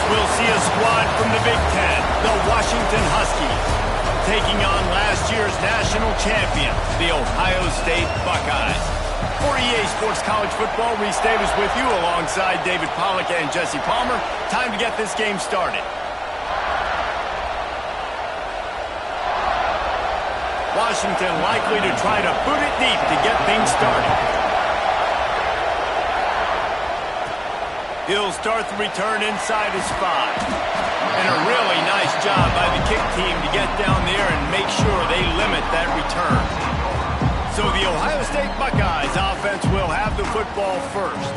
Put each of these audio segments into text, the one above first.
We'll see a squad from the Big Ten, the Washington Huskies, taking on last year's national champion, the Ohio State Buckeyes. For EA Sports College Football, Reese Davis with you alongside David Pollack and Jesse Palmer. Time to get this game started. Washington likely to try to boot it deep to get things started. He'll start the return inside his 5. And a really nice job by the kick team to get down there and make sure they limit that return. So the Ohio State Buckeyes offense will have the football first.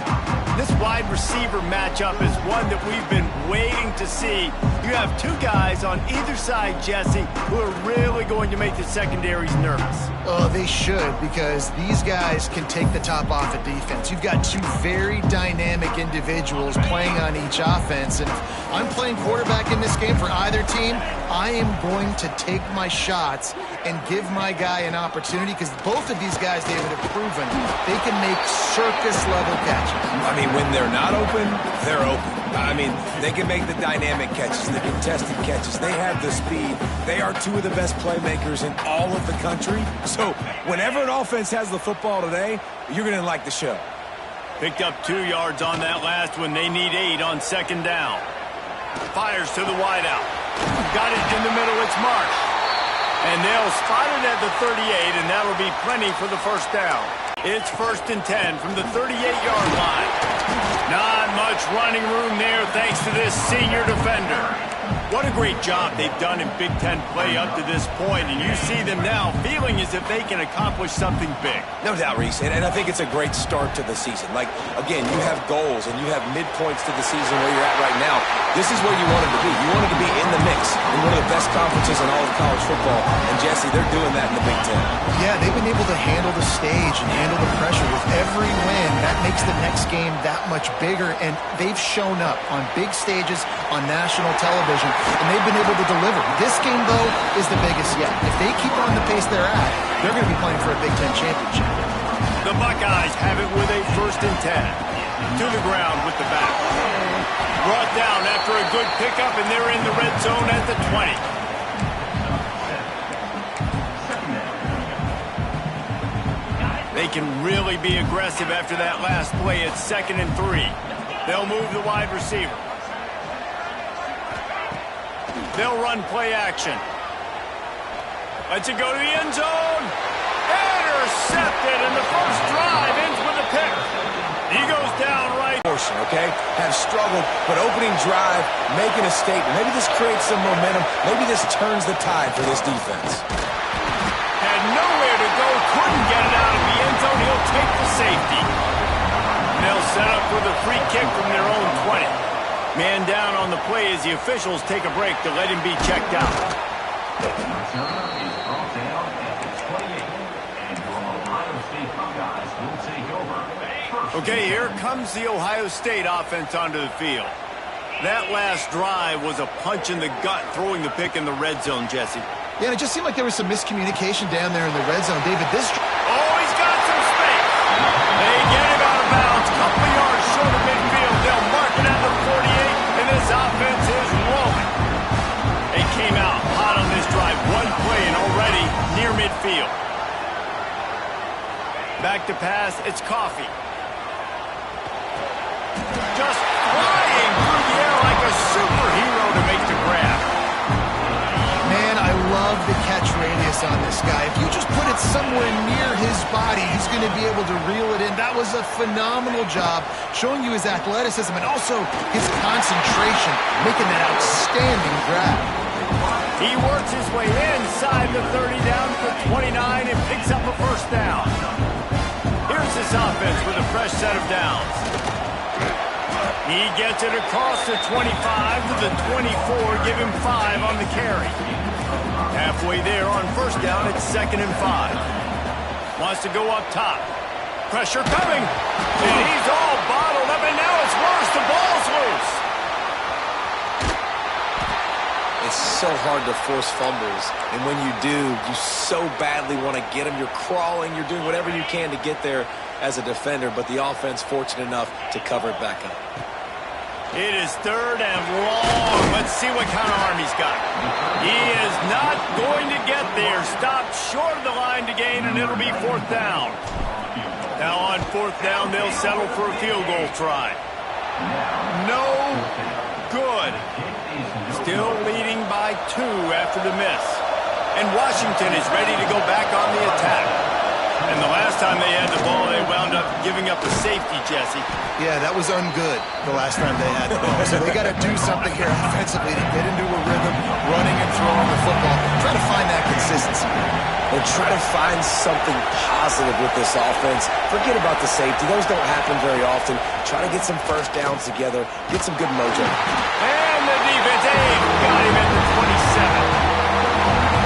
This wide receiver matchup is one that we've been waiting to see. You have two guys on either side, Jesse, who are really going to make the secondaries nervous. Oh, they should, because these guys can take the top off of defense. You've got two very dynamic individuals playing on each offense, and if I'm playing quarterback in this game for either team, I am going to take my shots and give my guy an opportunity, because both of these guys, David, have proven they can make circus-level catches. I mean, when they're not open, they're open. I mean, they can make the dynamic catches, the contested catches. They have the speed. They are two of the best playmakers in all of the country. So whenever an offense has the football today, you're going to like the show. Picked up 2 yards on that last one. They need 8 on second down. Fires to the wideout. Got it in the middle. It's Marsh. And they'll spot it at the 38, and that'll be plenty for the first down. It's 1st and 10 from the 38-yard line. Not much running room there thanks to this senior defender. What a great job they've done in Big Ten play up to this point, and you see them now feeling as if they can accomplish something big. No doubt, Reese, and I think it's a great start to the season. Like, again, you have goals and you have midpoints to the season where you're at right now. This is where you wanted to be. You wanted to be in the mix in one of the best conferences in all of college football, and Jesse, they're doing that in the Big Ten. Yeah, they've been able to handle the stage and handle the pressure with every win. That makes the next game that much bigger, and they've shown up on big stages on national television, and they've been able to deliver. This game, though, is the biggest yet. If they keep on the pace they're at, they're going to be playing for a Big Ten championship. The Buckeyes have it with a 1st and 10. To the ground with the back. Brought down after a good pickup, and they're in the red zone at the 20. They can really be aggressive after that last play. It's 2nd and 3. They'll move the wide receiver. They'll run play action. Lets it go to the end zone. Intercepted, and the first drive ends with a pick. He goes down right. Okay? Have struggled, but opening drive, making a statement. Maybe this creates some momentum. Maybe this turns the tide for this defense. Had nowhere to go, couldn't get it out of the end zone. He'll take the safety. And they'll set up for the free kick from their own 20. Man down on the play as the officials take a break to let him be checked out. Okay, here comes the Ohio State offense onto the field. That last drive was a punch in the gut, throwing the pick in the red zone, Jesse. Yeah, and it just seemed like there was some miscommunication down there in the red zone. David, this... Oh, he's got some space. They get him out of bounds. Couple of yards short of midfield. They'll mark it at the 48, and this offense is rolling. They came out hot on this drive. One play and already near midfield. Back to pass. It's Coffee. Just flying through the air like a superhero to make the grab. Man, I love the catch radius on this guy. If you just put it somewhere near his body, he's going to be able to reel it in. That was a phenomenal job, showing you his athleticism and also his concentration, making that outstanding grab. He works his way inside the 30 down to the 29 and picks up a first down. Here's this offense with a fresh set of downs. He gets it across the 25 to the 24, give him 5 on the carry. Halfway there on first down, it's 2nd and 5. Wants to go up top. Pressure coming. And he's all bottled up, and now it's worse. The ball's loose. It's so hard to force fumbles, and when you do, you so badly want to get them. You're crawling, you're doing whatever you can to get there as a defender, but the offense fortunate enough to cover it back up. It is 3rd and long. Let's see what kind of arm he's got. He is not going to get there. Stopped short of the line to gain, and it'll be 4th down. Now on 4th down, they'll settle for a field goal try. No good. Still leading by 2 after the miss. And Washington is ready to go back on the attack. And the last time they had the ball, they wound up giving up a safety, Jesse. Yeah, that was ungood the last time they had the ball. So they got to do something here offensively to get into a rhythm, running and throwing the football. Try to find that consistency. And try to find something positive with this offense. Forget about the safety. Those don't happen very often. Try to get some first downs together. Get some good mojo. And the defense, got him at the 27.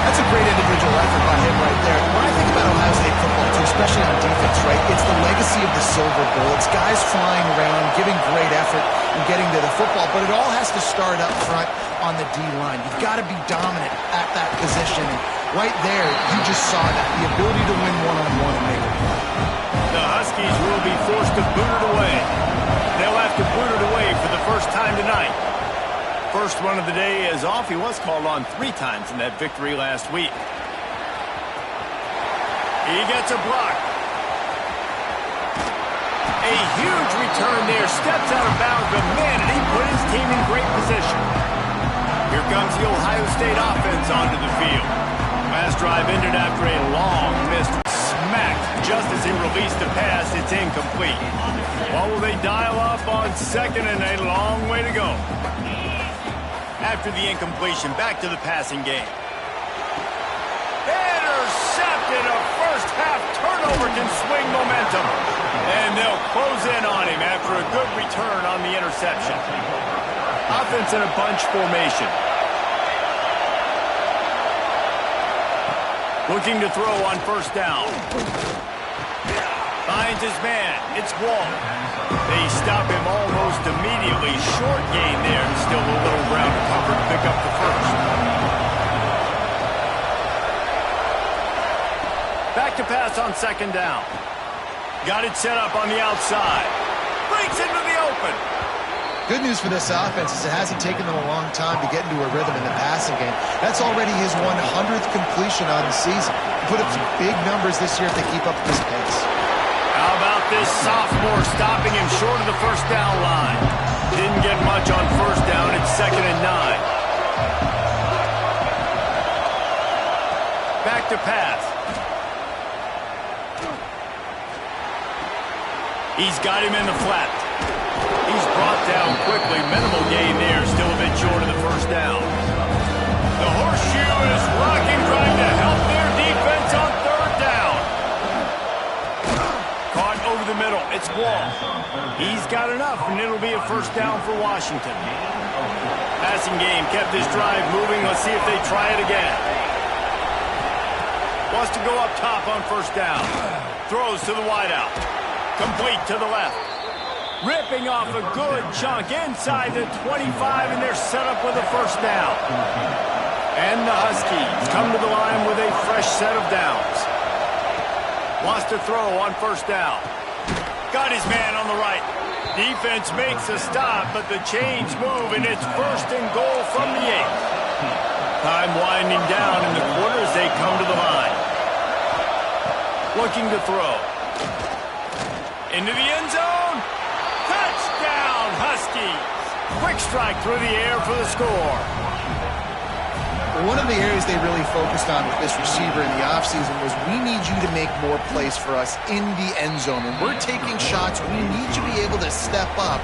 That's a great individual effort by him right there. When I think about Ohio State football, too, especially on defense, right, it's the legacy of the Silver Bowl. It's guys flying around, giving great effort and getting to the football, but it all has to start up front on the D-line. You've got to be dominant at that position. And right there, you just saw that, the ability to win one-on-one and make a play. The Huskies will be forced to boot it away. They'll have to boot it away for the first time tonight. First one of the day is off. He was called on 3 times in that victory last week. He gets a block. A huge return there. Steps out of bounds, but man, and he put his team in great position. Here comes the Ohio State offense onto the field. Last drive ended after a long missed smack. Just as he released the pass, it's incomplete. What will they dial up on 2nd and a long way to go? After the incompletion, back to the passing game. Intercepted. A first-half turnover can swing momentum. And they'll close in on him after a good return on the interception. Offense in a bunch formation. Looking to throw on 1st down. Finds his man. It's Wall. They stop him almost immediately. Short gain there. Still a little ground to cover to pick up the 1st. Back to pass on 2nd down. Got it set up on the outside. Breaks into the open. Good news for this offense is it hasn't taken them a long time to get into a rhythm in the passing game. That's already his 100th completion on the season. Put up some big numbers this year if they keep up this pace. How about this sophomore stopping him short of the 1st down line? Didn't get much on 1st down. It's 2nd and 9. Back to pass. He's got him in the flat. He's brought down quickly. Minimal gain there. Still a bit short of the 1st down. The horseshoe is rocking, trying to help their defense on 3rd down. Caught over the middle. It's Wall. He's got enough, and it'll be a 1st down for Washington. Passing game kept this drive moving. Let's see if they try it again. Wants to go up top on 1st down. Throws to the wideout. Complete to the left. Ripping off a good chunk inside the 25, and they're set up with a 1st down. And the Huskies come to the line with a fresh set of downs. Wants to throw on 1st down. Got his man on the right. Defense makes a stop, but the chains move, and it's 1st and goal from the 8. Time winding down in the quarter as they come to the line. Looking to throw. Into the end zone. Touchdown, Huskies. Quick strike through the air for the score. One of the areas they really focused on with this receiver in the offseason was we need you to make more plays for us in the end zone. When we're taking shots, we need you to be able to step up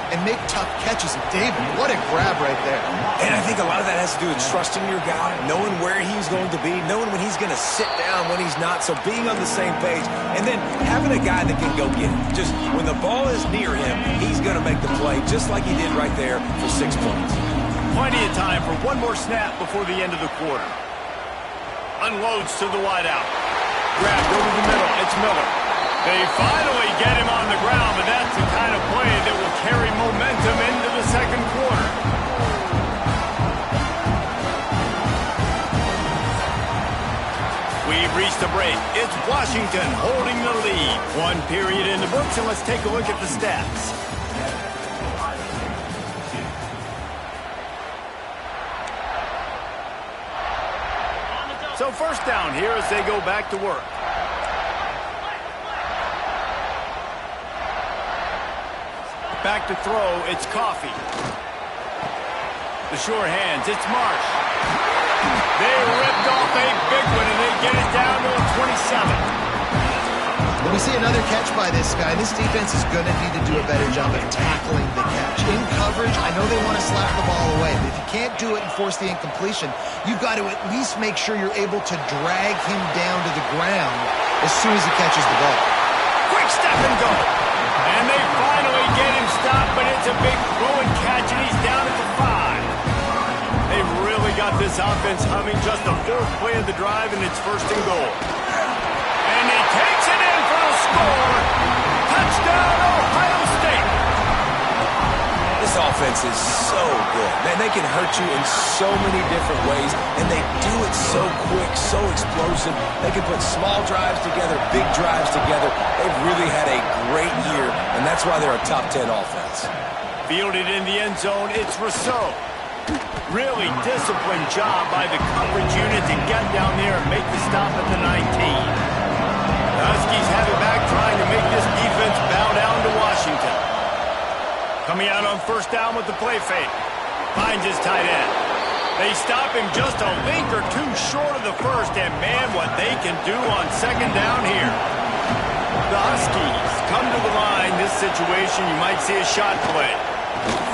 and make tough catches. And David, what a grab right there. And I think a lot of that has to do with trusting your guy, knowing where he's going to be, knowing when he's going to sit down, when he's not, so being on the same page, and then having a guy that can go get it. Just when the ball is near him, he's going to make the play, just like he did right there for 6 points. Plenty of time for one more snap before the end of the quarter. Unloads to the wideout. Grabbed over the middle. It's Miller. They finally get him on the ground, but that's the kind of play that will carry momentum into the 2nd quarter. We've reached a break. It's Washington holding the lead. 1 period in the books, and let's take a look at the stats. So first down here as they go back to work. Back to throw, it's Coffee. The sure hands, it's Marsh. They ripped off a big one, and they get it down to a 27. When we see another catch by this guy, this defense is going to need to do a better job of tackling the catch. In coverage, I know they want to slap the ball away, but if you can't do it and force the incompletion, you've got to at least make sure you're able to drag him down to the ground as soon as he catches the ball. Quick step and go. And they finally get him stopped, but it's a big throw and catch, and he's down at the 5. They've really got this offense humming. Just the 4th play of the drive, and it's 1st and goal. And he takes it in for the score. Touchdown, Ohio State. This offense is so good. Man, they can hurt you in so many different ways, and they do it so quick, so explosive. They can put small drives together, big drives together. They've really had a great year, and that's why they're a top 10 offense. Fielded in the end zone, it's Rousseau. Really disciplined job by the coverage unit to get down there and make the stop at the 19. The Huskies have it back, trying to make this defense bow down to Washington. Coming out on 1st down with the play fake. Finds his tight end. They stop him just a link or two short of the 1st, and man, what they can do on 2nd down here. The Huskies come to the line. This situation, you might see a shot play.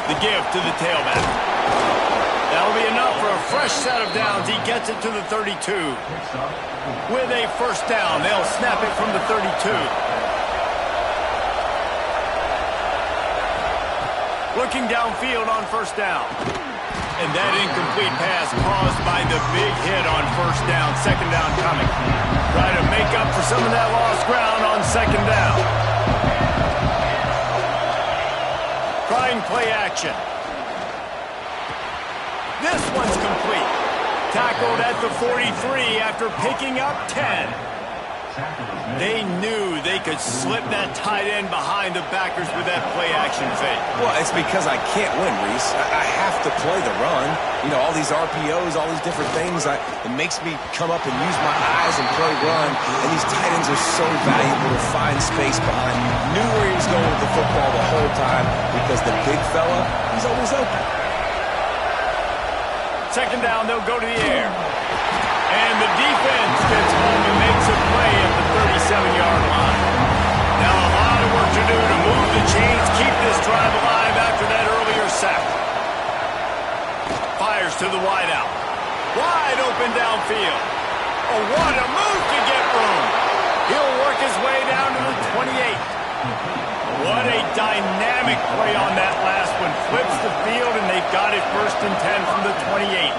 The give to the tailback. That'll be enough for a fresh set of downs. He gets it to the 32. With a 1st down, they'll snap it from the 32. Looking downfield on 1st down. And that incomplete pass caused by the big hit on 1st down. 2nd down coming. Try to make up for some of that lost ground on 2nd down. Trying play action. This one's complete. Tackled at the 43 after picking up 10. They knew they could slip that tight end behind the backers with that play action fake. Well, it's because I can't win, Reese. I have to play the run. You know, all these RPOs, all these different things, it makes me come up and use my eyes and play run. And these tight ends are so valuable to find space behind. Knew where he was going with the football the whole time because the big fella, he's always open. 2nd down, they'll go to the air. And the defense gets home and makes a play at the 37-yard line. Now a lot of work to do to move the chains, keep this drive alive after that earlier sack. Fires to the wideout. Wide open downfield. Oh, what a move to get room. He'll work his way down to the 28. What a dynamic play on that last one. Flips the field, and they've got it 1st and 10 from the 28.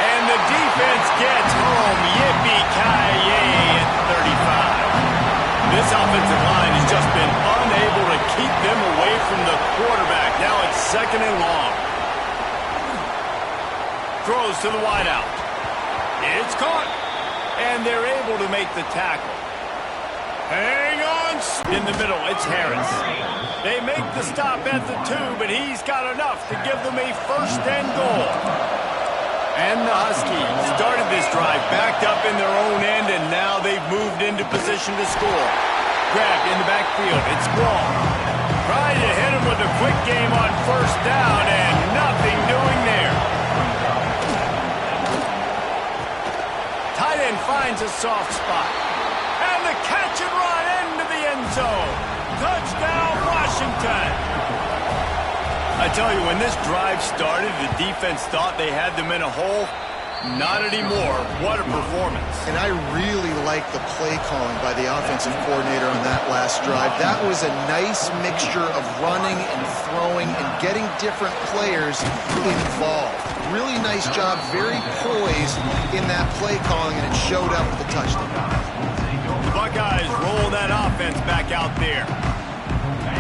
And the defense gets home. Yippee-ki-yay at the 35. This offensive line has just been unable to keep them away from the quarterback. Now it's 2nd and long. Throws to the wideout. It's caught. And they're able to make the tackle. Hang on. In the middle, it's Harris. They make the stop at the 2, but he's got enough to give them a 1st and goal. And the Huskies started this drive backed up in their own end, and now they've moved into position to score. Grabbed in the backfield. It's Braun. Trying to hit him with a quick game on 1st down, and nothing doing there. Tight end finds a soft spot. And the catch and run into the end zone. Touchdown, Washington. I tell you, when this drive started, the defense thought they had them in a hole. Not anymore. What a performance. And I really like the play calling by the offensive coordinator on that last drive. That was a nice mixture of running and throwing and getting different players involved. Really nice job, very poised in that play calling, and it showed up with the touchdown. The Buckeyes roll that offense back out there.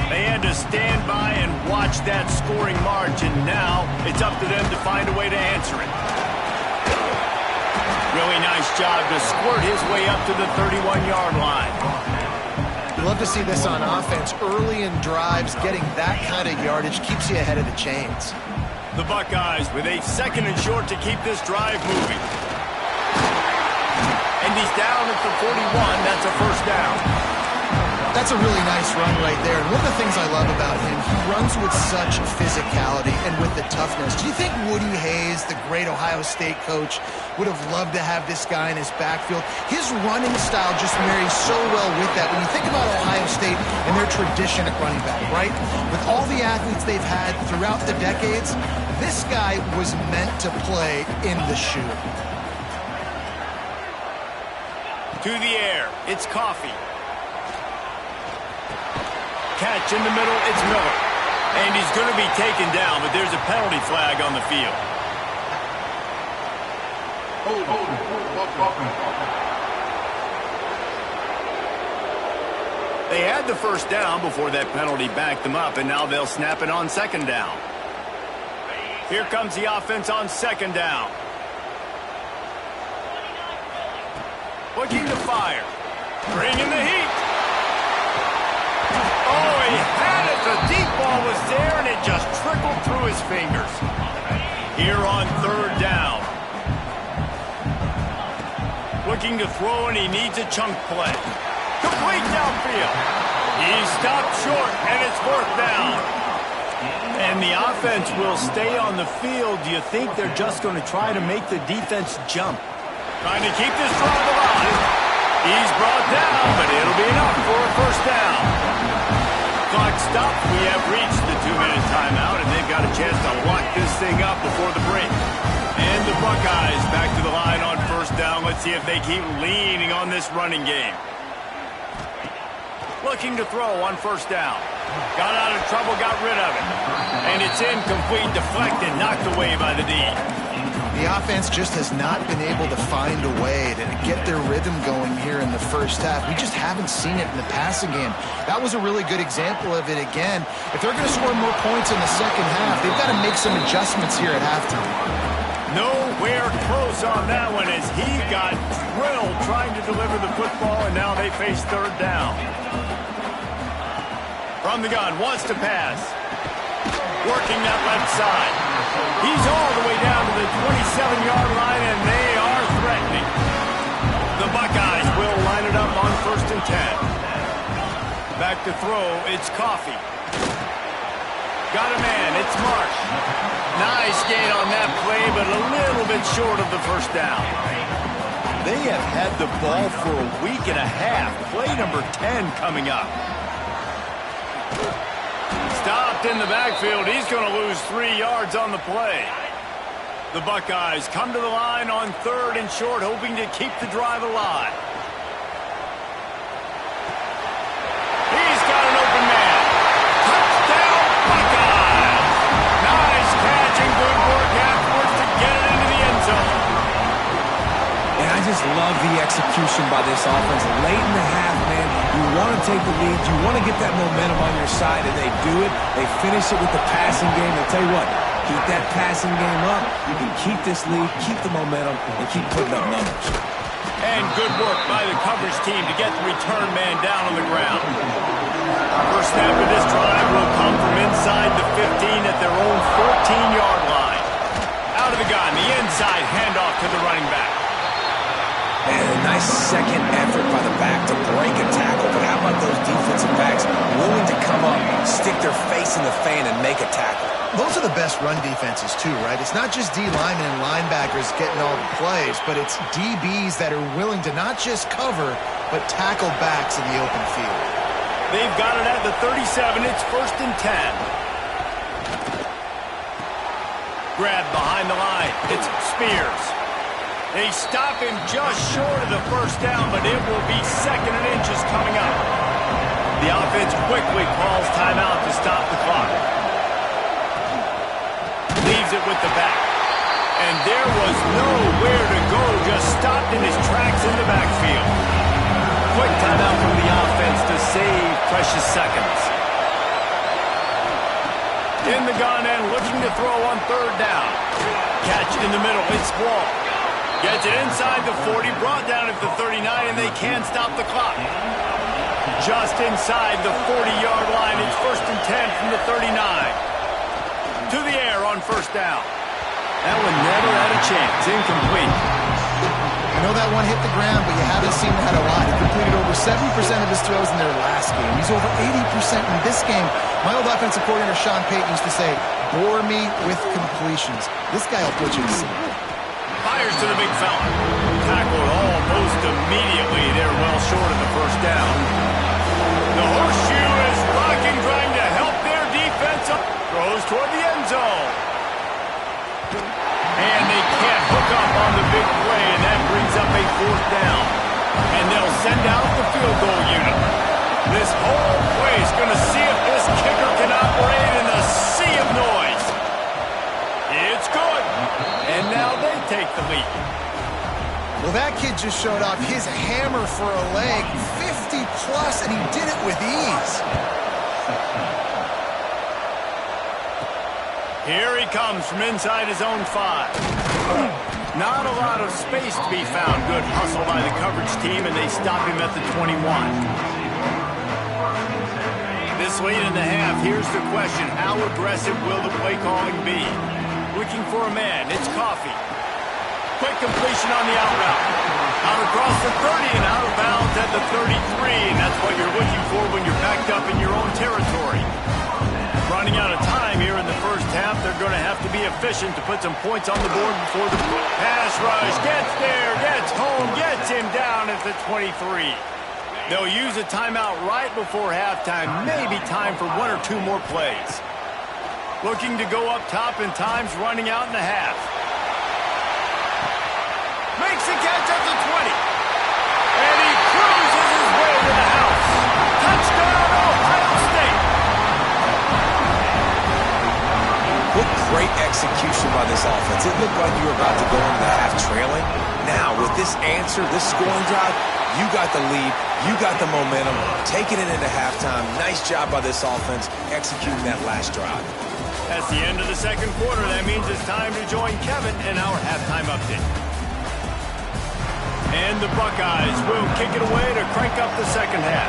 They had to stand by and watch that scoring march, and now it's up to them to find a way to answer it. Really nice job to squirt his way up to the 31-yard line. You love to see this on offense. Early in drives, getting that kind of yardage keeps you ahead of the chains. The Buckeyes with a 2nd and short to keep this drive moving. And he's down at the 41. That's a first down. That's a really nice run right there. And one of the things I love about him, he runs with such physicality and with the toughness. Do you think Woody Hayes, the great Ohio State coach, would have loved to have this guy in his backfield? His running style just marries so well with that. When you think about Ohio State and their tradition at running back, right? With all the athletes they've had throughout the decades, this guy was meant to play in the shoe. To the air, it's Coffee. Catch in the middle, it's Miller. And he's going to be taken down, but there's a penalty flag on the field. They had the first down before that penalty backed them up, and now they'll snap it on second down. Here comes the offense on second down. Looking to fire. Bringing the heat. Oh, he had it. The deep ball was there, and it just trickled through his fingers. Here on third down. Looking to throw, and he needs a chunk play. Complete downfield. He stopped short, and it's fourth down. And the offense will stay on the field. Do you think they're just going to try to make the defense jump? Trying to keep this drive alive. He's brought down, but it'll be enough for a first down. Clock stopped. We have reached the 2-minute timeout, and they've got a chance to lock this thing up before the break. And the Buckeyes back to the line on first down. Let's see if they keep leaning on this running game. Looking to throw on first down. Got out of trouble, got rid of it. And it's incomplete, deflected, knocked away by the D. The offense just has not been able to find a way to get their rhythm going here in the first half. We just haven't seen it in the passing game. That was a really good example of it again. If they're going to score more points in the second half, they've got to make some adjustments here at halftime. Nowhere close on that one as he got drilled trying to deliver the football, and now they face third down. From the gun, wants to pass. Working that left side. He's all the way down to the 27-yard line, and they are threatening. The Buckeyes will line it up on first and 10. Back to throw, it's Coffee. Got a man, it's Marsh. Nice gain on that play, but a little bit short of the first down. They have had the ball for a week and a half. Play number 10 coming up. Stopped in the backfield. He's going to lose 3 yards on the play. The Buckeyes come to the line on third and short, hoping to keep the drive alive. He's got an open man. Touchdown, Buckeyes! Nice catch and good work afterwards to get it into the end zone. And I just love the execution by this offense. Late in the half, man, you want to take the lead. You want to get that momentum on your side, and they do it. They finish it with the passing game. I'll tell you what, keep that passing game up. You can keep this lead, keep the momentum, and keep putting up numbers. And good work by the coverage team to get the return man down on the ground. First snap of this drive will come from inside the 15 at their own 14-yard line. Out of the gun, the inside handoff to the running back. And a nice second effort by the back to break a tackle. But how about those defensive backs willing to come up, stick their face in the fan, and make a tackle? Those are the best run defenses, too, right? It's not just D linemen and linebackers getting all the plays, but it's DBs that are willing to not just cover, but tackle backs in the open field. They've got it at the 37. It's first and 10. Grab behind the line. It's Spears. They stop him just short of the first down, but it will be second and inches coming up. The offense quickly calls timeout to stop the clock. Leaves it with the back. And there was nowhere to go, just stopped in his tracks in the backfield. Quick timeout from the offense to save precious seconds. In the gun and looking to throw on third down. Catch in the middle, it's Wall. Gets it inside the 40, brought down at the 39, and they can't stop the clock. Just inside the 40-yard line, it's first and 10 from the 39. To the air on first down. That one never had a chance. Incomplete. know that one hit the ground, but you haven't seen that a lot. He completed over 70% of his throws in their last game. He's over 80% in this game. My old offensive coordinator, Sean Payton, used to say, bore me with completions. This guy will put you to sleep. Fires to the big fella. Tackled almost immediately. They're well short of the first down. The horseshoe is blocking, trying to help their defense up. Throws toward the end zone. And they can't hook up on the big play, and that brings up a fourth down. And they'll send out the field goal unit. This whole place going to see if this kicker can operate in a sea of noise. It's good. And now they take the lead. Well, that kid just showed off his hammer for a leg, 50-plus, and he did it with ease. Here he comes from inside his own 5. Not a lot of space to be found. Good hustle by the coverage team, and they stop him at the 21. This late in the half, here's the question. How aggressive will the play calling be? Looking for a man. It's Coffee. Quick completion on the out route. Out across the 30 and out of bounds at the 33. And that's what you're looking for when you're backed up in your own territory. Running out of time here in the first half. They're going to have to be efficient to put some points on the board before the pass rush gets there, gets home, gets him down at the 23. They'll use a timeout right before halftime. Maybe time for 1 or 2 more plays. Looking to go up top, and time's running out in the half. Makes a catch at the 20. And he cruises his way to the house. Touchdown, Ohio State. What great execution by this offense. It looked like you were about to go into the half trailing. Now, with this answer, this scoring drive, you got the lead, you got the momentum, taking it into halftime. Nice job by this offense executing that last drive. That's the end of the second quarter. That means it's time to join Kevin in our halftime update. And the Buckeyes will kick it away to crank up the second half.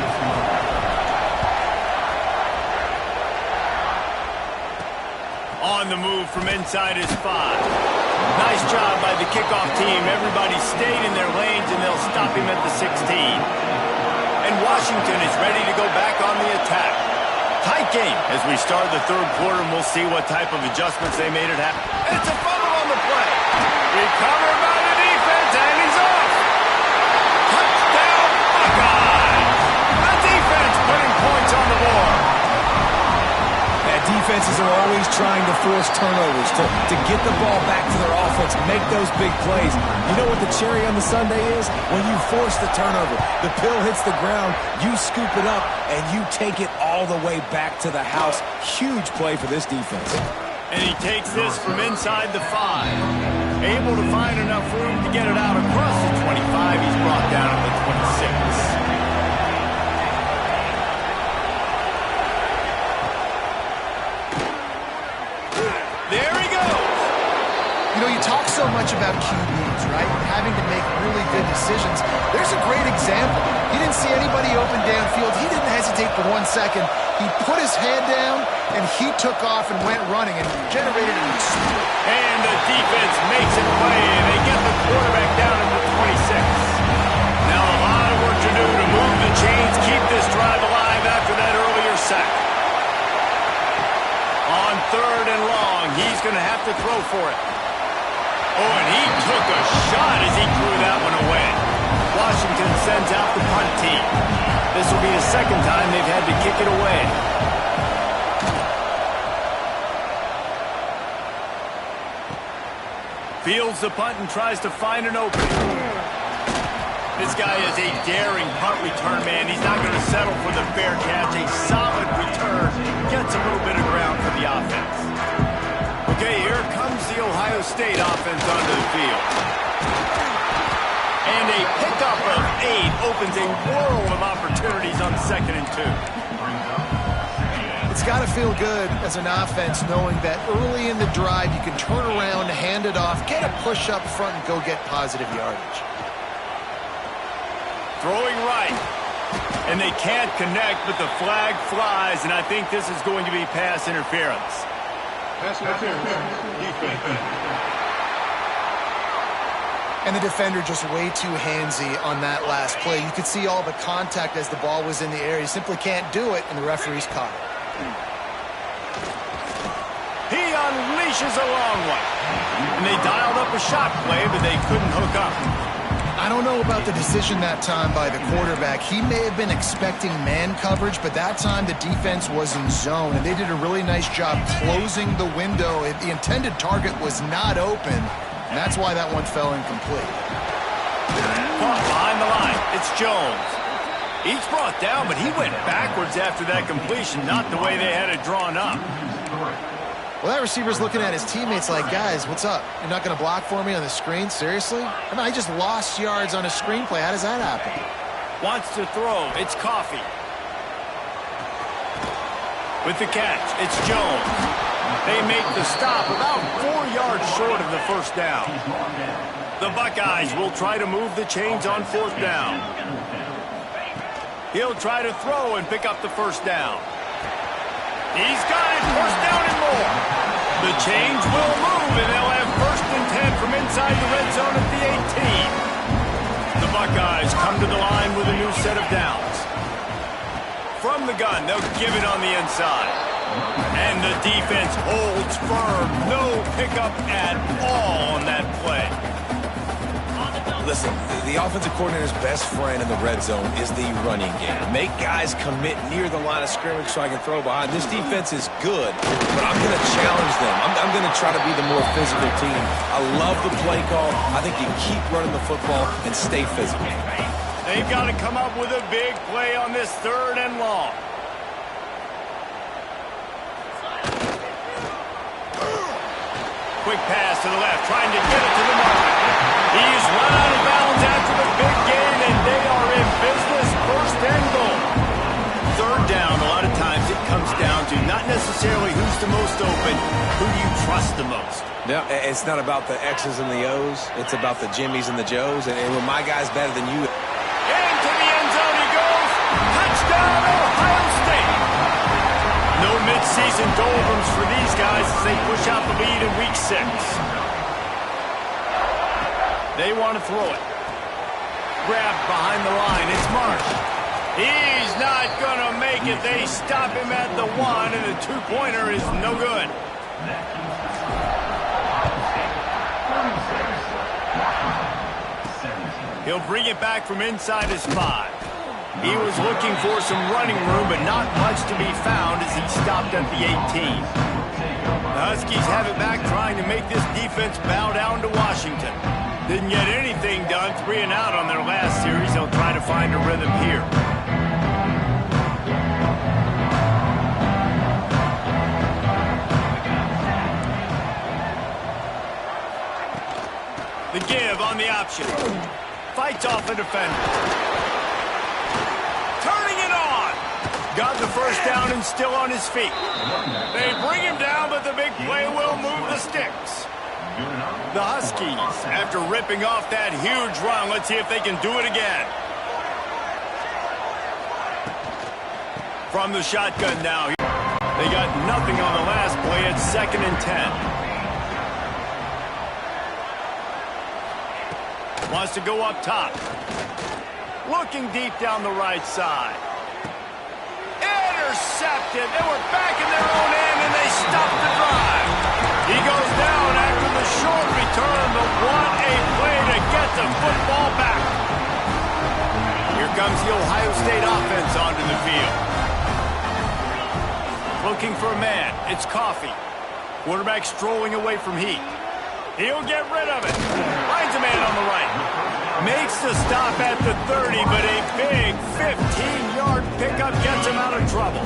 On the move from inside his 5. Nice job by the kickoff team. Everybody stayed in their lanes, and they'll stop him at the 16. And Washington is ready to go back on the attack. Tight game as we start the third quarter, and we'll see what type of adjustments they made it happen. It's a fumble on the play. Recovered by the defense, and he's off. Touchdown, Buckeyes. The defense putting points on the board. Defenses are always trying to force turnovers, to get the ball back to their offense, make those big plays. You know what the cherry on the sundae is? When you force the turnover, the pill hits the ground, you scoop it up, and you take it all the way back to the house. Huge play for this defense. And he takes this from inside the 5. Able to find enough room to get it out across the 25. He's brought down at the 26. There he goes. You know, you talk so much about QBs, right? Having to make really good decisions. There's a great example. He didn't see anybody open downfield. He didn't hesitate for 1 second. He put his head down, and he took off and went running and generated an explosion. And the defense makes it play, and they get the quarterback down at the 26. Now a lot of work to do to move the chains, keep this drive alive after that earlier sack. On 3rd and long, he's going to have to throw for it. Oh, and he took a shot as he threw that one away. Washington sends out the punt team. This will be the second time they've had to kick it away. Fields the punt and tries to find an opening. This guy is a daring punt return man. He's not going to settle for the fair catch. A solid return. Gets a little bit of ground for the offense. Okay, here comes the Ohio State offense onto the field. And a pickup of 8 opens a world of opportunities on 2nd and 2. It's got to feel good as an offense knowing that early in the drive you can turn around, hand it off, get a push up front, and go get positive yardage. Throwing right. And they can't connect, but the flag flies, and I think this is going to be pass interference. Pass interference. Defense. And the defender just way too handsy on that last play. You could see all the contact as the ball was in the air. He simply can't do it, and the referee's caught it. He unleashes a long one. And they dialed up a shot play, but they couldn't hook up. I don't know about the decision that time by the quarterback. He may have been expecting man coverage, but that time the defense was in zone, and they did a really nice job closing the window. The intended target was not open, and that's why that one fell incomplete. Caught behind the line. It's Jones. He's brought down, but he went backwards after that completion, not the way they had it drawn up. Well, that receiver's looking at his teammates like, guys, what's up? You're not going to block for me on the screen? Seriously? I mean, I just lost yards on a screenplay. How does that happen? Wants to throw. It's Coffee. With the catch, it's Jones. They make the stop about 4 yards short of the first down. The Buckeyes will try to move the chains on fourth down. He'll try to throw and pick up the first down. He's got it, first down and more. The chains will move, and they'll have first and 10 from inside the red zone at the 18. The Buckeyes come to the line with a new set of downs. From the gun, they'll give it on the inside. And the defense holds firm. No pickup at all on that play. Listen, the offensive coordinator's best friend in the red zone is the running game. Make guys commit near the line of scrimmage so I can throw behind. This defense is good, but I'm going to challenge them. I'm going to try to be the more physical team. I love the play call. I think you keep running the football and stay physical. They've got to come up with a big play on this third and long. Quick pass to the left, trying to get it to the mark. He's run out of bounds after the big gain, and they are in business, first and goal. Third down, a lot of times it comes down to not necessarily who's the most open, who do you trust the most. Yeah, it's not about the X's and the O's. It's about the Jimmies and the Joes. And when my guy's better than you. Into the end zone he goes. Touchdown, Ohio State. No midseason doldrums for these guys as they push out the lead in week 6. They want to throw it. Grabbed behind the line. It's Marsh. He's not going to make it. They stop him at the 1, and the 2-pointer is no good. He'll bring it back from inside his 5. He was looking for some running room, but not much to be found as he stopped at the 18. The Huskies have it back, trying to make this defense bow down to Washington. Didn't get anything done, 3 and out on their last series. They'll try to find a rhythm here. The give on the option. Fights off a defender. Turning it on. Got the first down and still on his feet. They bring him down, but the big play will move the sticks. The Huskies, after ripping off that huge run, let's see if they can do it again. From the shotgun now. They got nothing on the last play. It's 2nd and 10. Wants to go up top. Looking deep down the right side. Intercepted. They were back in their own end, and they stopped the drive. He goes down after the short return, but what a play to get the football back. Here comes the Ohio State offense onto the field. Looking for a man. It's Coffee. Quarterback strolling away from Heat. He'll get rid of it. Finds a man on the right. Makes the stop at the 30, but a big 15-yard pickup gets him out of trouble.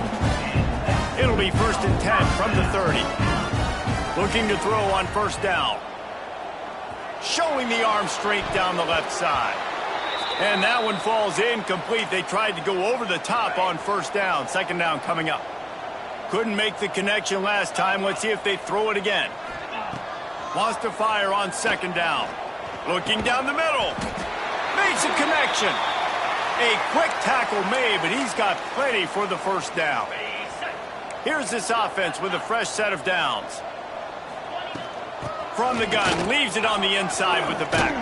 It'll be 1st and 10 from the 30. Looking to throw on first down. Showing the arm strength down the left side. And that one falls incomplete. They tried to go over the top on first down. 2nd down coming up. Couldn't make the connection last time. Let's see if they throw it again. Wants to fire on 2nd down. Looking down the middle. Makes a connection. A quick tackle made, but he's got plenty for the first down. Here's this offense with a fresh set of downs. From the gun, leaves it on the inside with the back.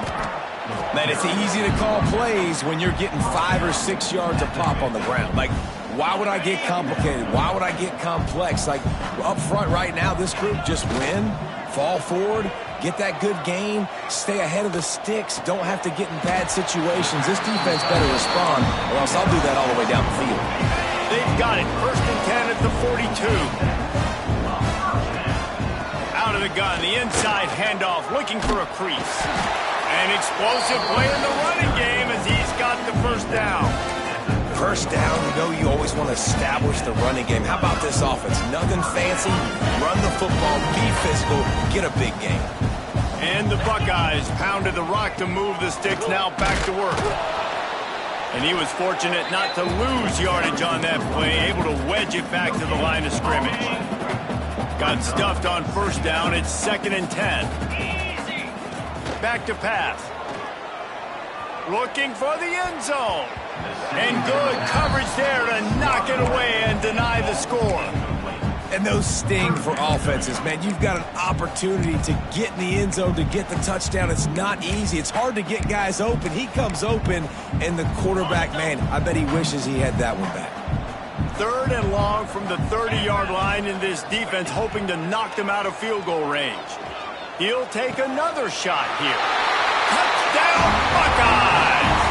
Man, it's easy to call plays when you're getting 5 or 6 yards a pop on the ground. Like, why would I get complicated? Why would I get complex? Like, up front right now, this group just win, fall forward, get that good gain, stay ahead of the sticks, don't have to get in bad situations. This defense better respond, or else I'll do that all the way down the field. They've got it. 1st and 10 at the 42. Out of the gun, the inside handoff, looking for a crease. An explosive play in the running game as he's got the 1st down. 1st down, you know you always want to establish the running game. How about this offense? Nothing fancy. Run the football, be physical, get a big gain. And the Buckeyes pounded the rock to move the sticks, now back to work. And he was fortunate not to lose yardage on that play, able to wedge it back to the line of scrimmage. Got stuffed on 1st down. It's 2nd and 10. Back to pass. Looking for the end zone. And good coverage there to knock it away and deny the score. And those sting for offenses, man. You've got an opportunity to get in the end zone, to get the touchdown. It's not easy. It's hard to get guys open. He comes open, and the quarterback, man, I bet he wishes he had that one back. 3rd and long from the 30-yard line, in this defense hoping to knock them out of field goal range. He'll take another shot here. Touchdown, Buckeyes!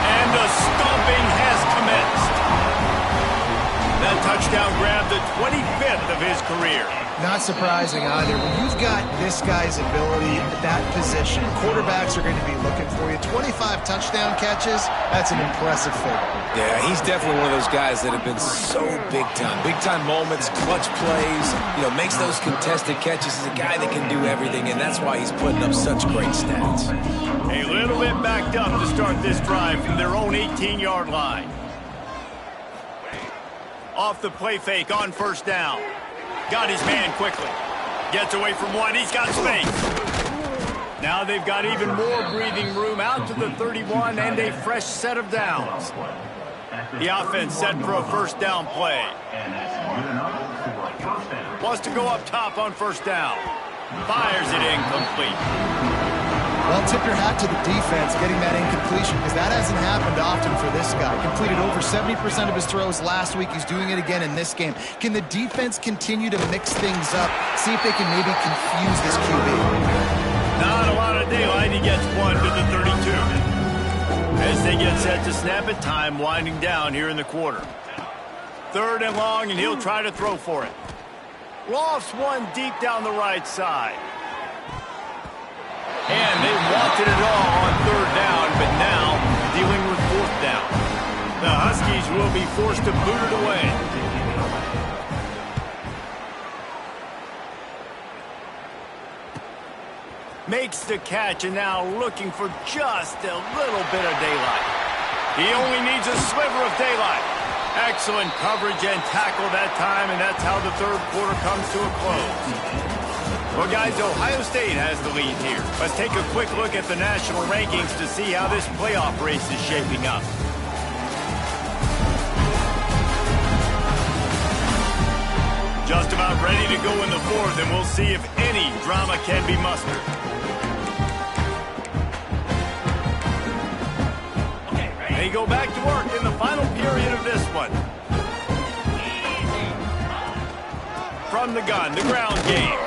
And the stomping has commenced. That touchdown grabbed the 25th of his career. Not surprising either. When you've got this guy's ability at that position, quarterbacks are going to be looking for you. 25 touchdown catches, that's an impressive figure. Yeah, he's definitely one of those guys that have been so big time. Big time moments, clutch plays, makes those contested catches. He's a guy that can do everything, and that's why he's putting up such great stats. A little bit backed up to start this drive from their own 18-yard line. Off the play fake on 1st down. Got his man quickly. Gets away from one. He's got space. Now they've got even more breathing room out to the 31 and a fresh set of downs. The offense set for a 1st down play. Wants to go up top on 1st down. Fires it incomplete. Well, tip your hat to the defense getting that incompletion, because that hasn't happened often for this guy. Completed over 70% of his throws last week. He's doing it again in this game. Can the defense continue to mix things up? See if they can maybe confuse this QB. Not a lot of daylight. He gets one to the 32. As they get set to snap it, time winding down here in the quarter. 3rd and long, and he'll try to throw for it. Lofts one deep down the right side. And they wanted it all on 3rd down, but now dealing with 4th down. The Huskies will be forced to boot it away. Makes the catch, and now looking for just a little bit of daylight. He only needs a sliver of daylight. Excellent coverage and tackle that time, and that's how the 3rd quarter comes to a close. Well, guys, Ohio State has the lead here. Let's take a quick look at the national rankings to see how this playoff race is shaping up. Just about ready to go in the 4th, and we'll see if any drama can be mustered. They go back to work in the final period of this one. From the gun, the ground game.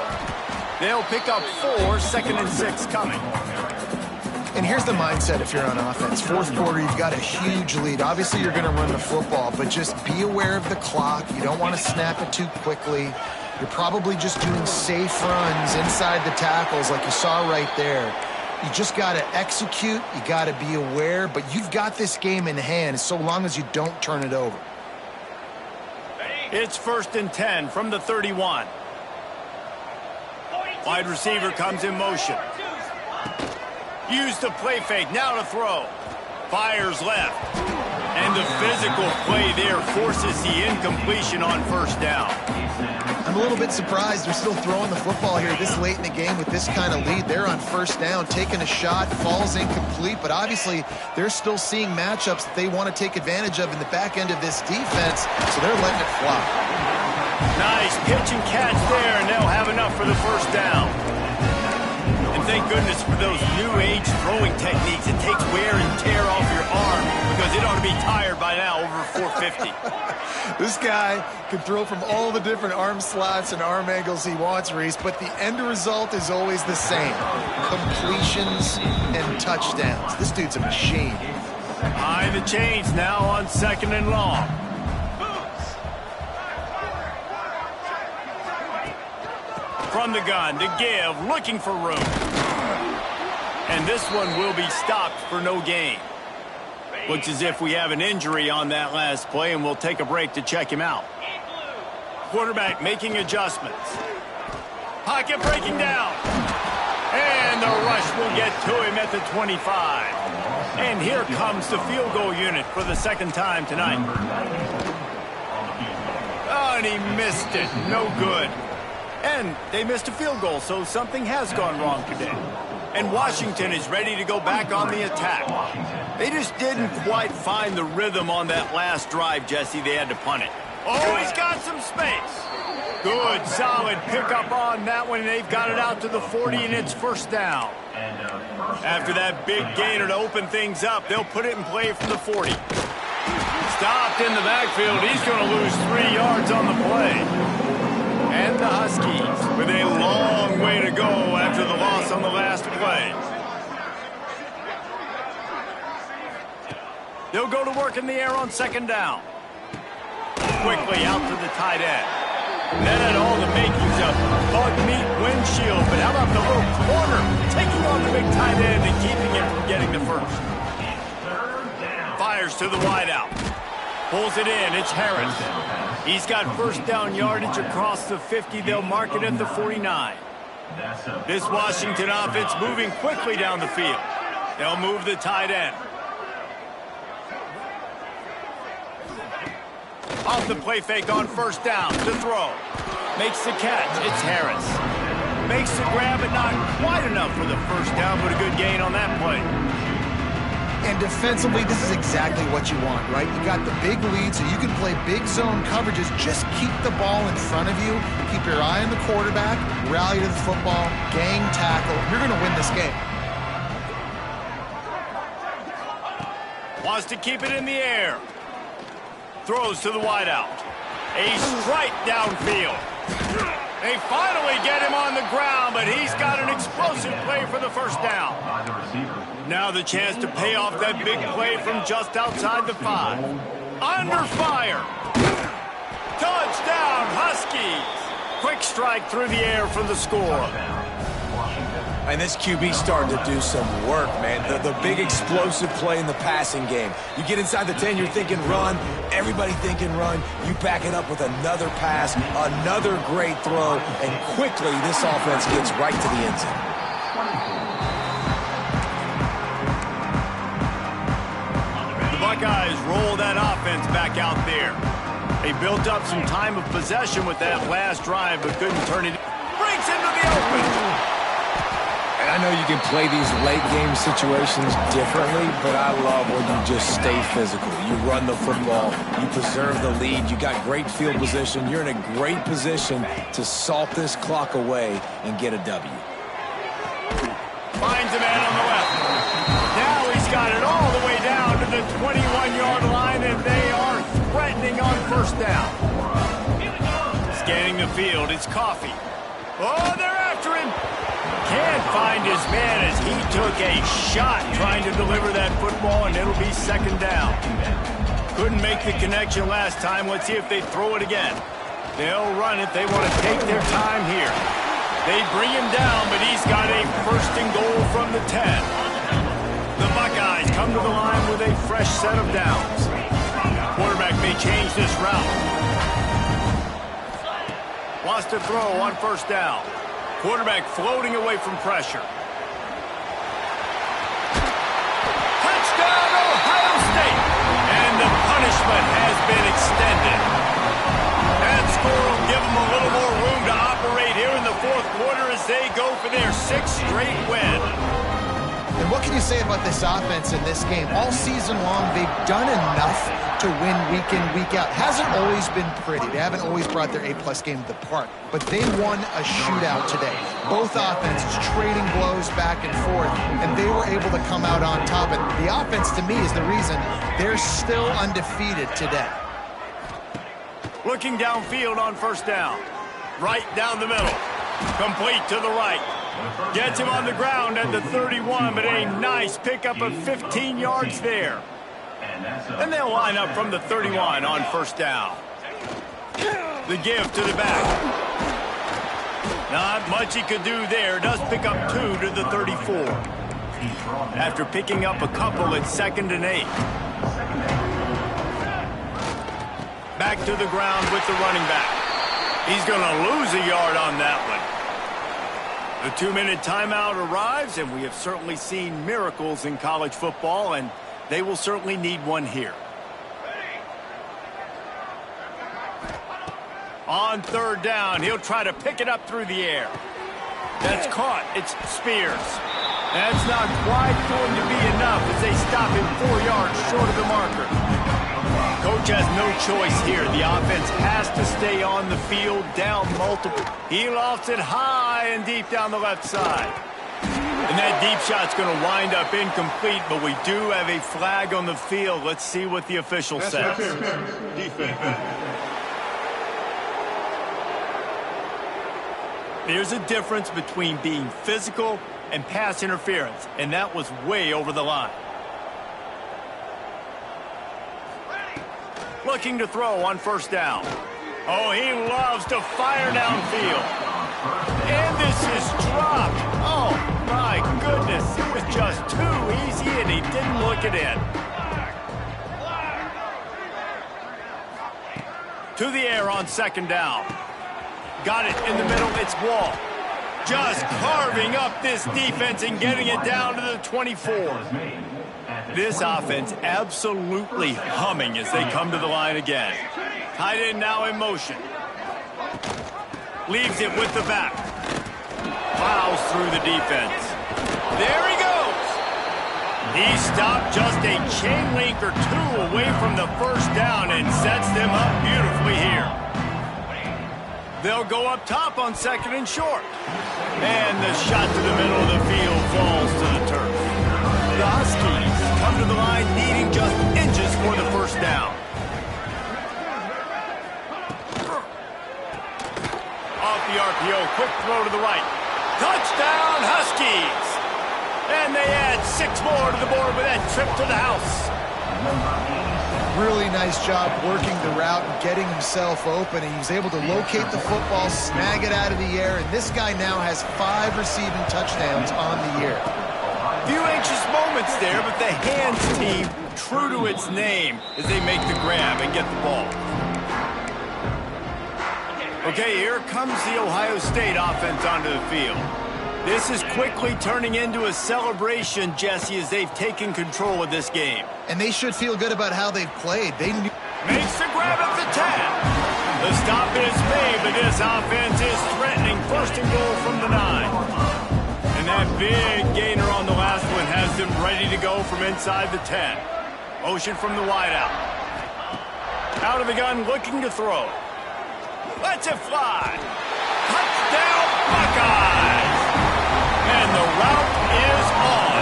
They'll pick up 4, 2nd and 6 coming. And here's the mindset if you're on offense. 4th quarter, you've got a huge lead. Obviously, you're going to run the football, but just be aware of the clock. You don't want to snap it too quickly. You're probably just doing safe runs inside the tackles like you saw right there. You just got to execute. You got to be aware, but you've got this game in hand so long as you don't turn it over. It's 1st and 10 from the 31. Wide receiver comes in motion. Used the play fake, now to throw. Fires left. And the physical play there forces the incompletion on 1st down. I'm a little bit surprised they're still throwing the football here this late in the game with this kind of lead. They're on 1st down, taking a shot, falls incomplete, but obviously they're still seeing matchups that they want to take advantage of in the back end of this defense, so they're letting it fly. Nice pitch and catch there, and they'll have enough for the 1st down. If they thank goodness for those new age throwing techniques. It takes wear and tear off your arm because it ought to be tired by now, over 450. This guy can throw from all the different arm slots and arm angles he wants, Reese, but the end result is always the same. Completions and touchdowns. This dude's a machine. Behind the chains now on 2nd and long. From the gun to give, looking for room. And this one will be stopped for no gain. Looks as if we have an injury on that last play, and we'll take a break to check him out. Quarterback making adjustments. Pocket breaking down. And the rush will get to him at the 25. And here comes the field goal unit for the second time tonight. Oh, and he missed it. No good. And they missed a field goal, so something has gone wrong today. And Washington is ready to go back on the attack. They just didn't quite find the rhythm on that last drive, Jesse. They had to punt it. Oh, he's got some space. Good, solid pickup on that one. They've got it out to the 40, and it's first down. After that big gainer to open things up, they'll put it in play from the 40. Stopped in the backfield. He's going to lose 3 yards on the play. And the Huskies with a long way to go after the loss on the last play. They'll go to work in the air on 2nd down. Quickly out to the tight end. That had all the makings of bug meat windshield, but how about the little corner taking on the big tight end and keeping him from getting the first? Fires to the wideout. Pulls it in. It's Harris. He's got first down yardage across the 50. They'll mark it at the 49. This Washington offense moving quickly down the field. They'll move the tight end. Off the play fake on first down to throw. Makes the catch. It's Harris. Makes the grab, but not quite enough for the first down, but a good gain on that play. And defensively, this is exactly what you want, right? You got the big lead, so you can play big zone coverages. Just keep the ball in front of you. Keep your eye on the quarterback. Rally to the football. Gang tackle. You're going to win this game. Wants to keep it in the air. Throws to the wideout. A strike downfield. They finally get him on the ground, but he's got an explosive play for the first down. Now the chance to pay off that big play from just outside the 5. Under fire. Touchdown, Huskies. Quick strike through the air for the score. And this QB starting to do some work, man. The big explosive play in the passing game. You get inside the 10, you're thinking run. Everybody thinking run. You back it up with another pass, another great throw, and quickly this offense gets right to the end zone. The Buckeyes roll that offense back out there. They built up some time of possession with that last drive, but couldn't turn it. Breaks into the open. And I know you can play these late-game situations differently, but I love when you just stay physical. You run the football, you preserve the lead, you got great field position. You're in a great position to salt this clock away and get a W. Finds a man on the left. Now he's got it all the way down to the 21-yard line, and they are threatening on first down. Scanning the field, it's Coffee. Oh, they're after him. Can't find his man as he took a shot trying to deliver that football, and it'll be 2nd down. Couldn't make the connection last time. Let's see if they throw it again. They'll run it. They want to take their time here. They bring him down, but he's got a 1st and goal from the 10. The Buckeyes come to the line with a fresh set of downs. Quarterback may change this route. Wants to throw on first down. Quarterback floating away from pressure. Touchdown, Ohio State! And the punishment has been extended. That score will give them a little more room to operate here in the 4th quarter as they go for their 6th straight win. And And what can you say about this offense in this game? All season long, they've done enough to win week in, week out. Hasn't always been pretty. They haven't always brought their A-plus game to the park. But they won a shootout today. Both offenses trading blows back and forth, and they were able to come out on top. And the offense, to me, is the reason they're still undefeated today. Looking downfield on first down. Right down the middle. Complete to the right. Gets him on the ground at the 31, but a nice pickup of 15 yards there. And they'll line up from the 31 on first down. The give to the back. Not much he could do there. Does pick up 2 to the 34. After picking up a couple at 2nd and 8. Back to the ground with the running back. He's going to lose a yard on that one. The 2-minute timeout arrives, and we have certainly seen miracles in college football, and they will certainly need one here. On third down, he'll try to pick it up through the air. That's caught. It's Spears. That's not quite going to be enough as they stop him 4 yards short of the marker. Coach has no choice here. The offense has to stay on the field, down multiple. He lofts it high and deep down the left side. And that deep shot's going to wind up incomplete, but we do have a flag on the field. Let's see what the official says. There's a difference between being physical and pass interference, and that was way over the line. Looking to throw on first down. Oh, he loves to fire downfield. And this is dropped. Oh, my goodness. It was just too easy, and he didn't look it in. To the air on 2nd down. Got it in the middle. It's Wall. Just carving up this defense and getting it down to the 24. This offense absolutely humming as they come to the line again. Tight end now in motion. Leaves it with the back. Plows through the defense. There he goes. He stopped just a chain link or 2 away from the first down and sets them up beautifully here. They'll go up top on 2nd and short. And the shot to the middle of the field falls to the turf. The Huskies come to the line needing just inches for the first down. Off the RPO, quick throw to the right. Touchdown, Huskies! And they add 6 more to the board with that trip to the house. Really nice job working the route and getting himself open. And he was able to locate the football, snag it out of the air, and this guy now has 5 receiving touchdowns on the year. Few anxious moments there, but the hands team, true to its name, as they make the grab and get the ball. Okay, here comes the Ohio State offense onto the field. This is quickly turning into a celebration, Jesse, as they've taken control of this game. And they should feel good about how they've played. Makes the grab at the 10. The stop is made, but this offense is threatening 1st and goal from the 9. And that big gainer on the last one has them ready to go from inside the 10. Motion from the wideout. Out of the gun, looking to throw. Lets it fly. Touchdown, Buckeyes! And the route is on.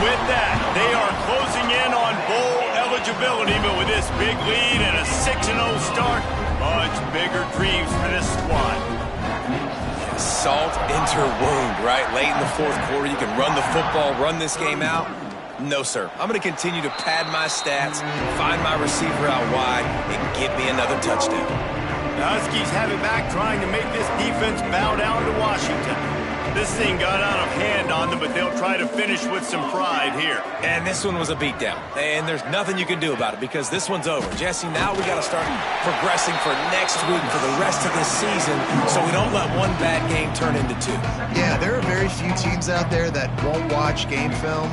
With that, they are closing in on bowl eligibility, but with this big lead and a 6-0 start, much bigger dreams for this squad. Salt into wound, right? Late in the 4th quarter, you can run the football, run this game out. No, sir. I'm going to continue to pad my stats, find my receiver out wide, and get me another touchdown. The Huskies have it back, trying to make this defense bow down to Washington. This thing got out of hand on them, but they'll try to finish with some pride here. And this one was a beatdown. And there's nothing you can do about it because this one's over. Jesse, now we got to start progressing for next week, for the rest of this season, so we don't let one bad game turn into 2. Yeah, there are very few teams out there that won't watch game film,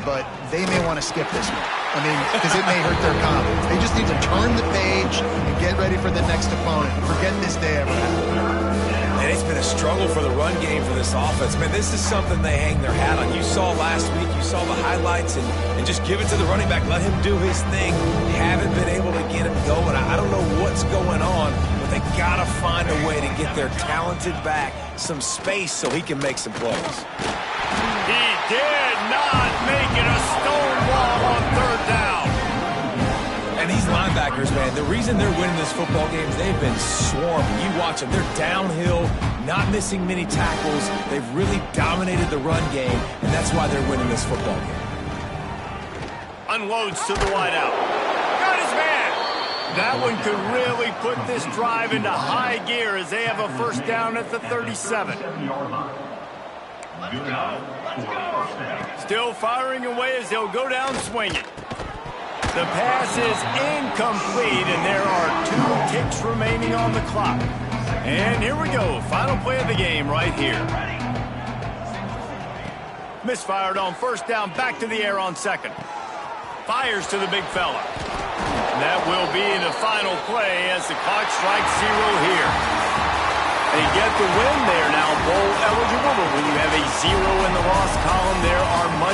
but they may want to skip this one. I mean, because it may hurt their confidence. They just need to turn the page and get ready for the next opponent. Forget this day ever happened. And it's been been a struggle for the run game for this offense. Man, this is something they hang their hat on. You saw last week, you saw the highlights, and just give it to the running back. Let him do his thing. Haven't been able to get him going. I don't know what's going on, but they got to find a way to get their talented back some space so he can make some plays. He did not make it a stonewall on third down. And these linebackers, man, the reason they're winning this football game is they've been swarming. You watch them. They're downhill, not missing many tackles. They've really dominated the run game, and that's why they're winning this football game. Unloads to the wideout. Got his man. That one could really put this drive into high gear as they have a first down at the 37. Still firing away as they'll go down swinging. The pass is incomplete, and there are 2 ticks remaining on the clock. And here we go. Final play of the game right here. Misfired on first down, back to the air on second. Fires to the big fella. That will be the final play as the clock strikes 0 here. They get the win. They are now bowl eligible, but when you have a 0 in the loss column, there are much